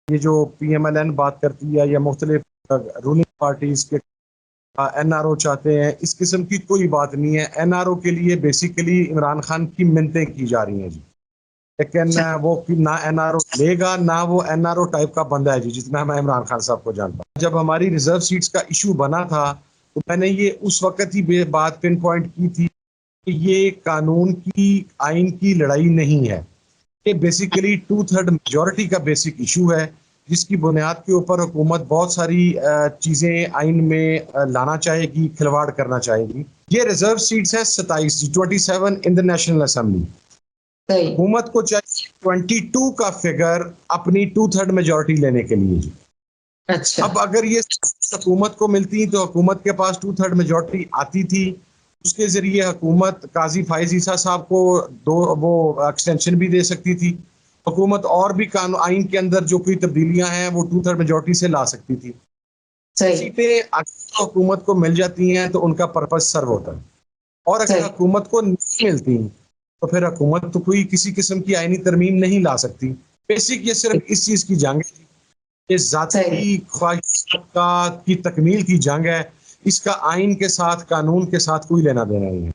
ये जो PMLN बात करती है या मुख्तलिफ रूलिंग पार्टीज के NRO चाहते हैं, इस किस्म की कोई बात नहीं है। NRO के लिए बेसिकली इमरान खान की मिन्नतें की जा रही हैं जी, लेकिन वो ना NRO लेगा, ना वो NRO टाइप का बंदा है जी, जितना मैं इमरान खान साहब को जानता हूँ। जब हमारी रिजर्व सीट्स का इशू बना था तो मैंने ये उस वक्त ही बात पिन पॉइंट की थी कि ये कानून की, आइन की लड़ाई नहीं है, ये बेसिकली 2/3 मेजोरिटी का बेसिक इशू है, जिसकी बुनियाद के ऊपर हुकूमत बहुत सारी चीजें आइन में लाना चाहेगी, खिलवाड़ करना चाहेगी। ये रिजर्व सीट्स है 27, 27 इन द नेशनल असेंबली। हुकूमत को चाहिए 22 का फिगर अपनी 2/3 मेजोरिटी लेने के लिए जी। अच्छा। अब अगर ये हुकूमत को मिलती तो हुकूमत के पास 2/3 मेजोरिटी आती थी, उसके जरिए हुकूमत काजी फायज ईसा साहब को वो एक्सटेंशन भी दे सकती थी। हुकूमत और भी कानून आइन के अंदर जो कोई तब्दीलियां हैं वो 2/3 मेजोरिटी से ला सकती थी। सीटें अगर हुकूमत को मिल जाती हैं तो उनका पर्पज सर्व होता है, और अगर हुकूमत को नहीं मिलती तो फिर हुकूमत तो कोई किसी किस्म की आइनी तरमीम नहीं ला सकती। बेसिक ये सिर्फ इस चीज की जंग है, ये जाती ख्वाहिशात की तकमील की जंग है। इसका आइन के साथ, कानून के साथ कोई लेना देना नहीं है।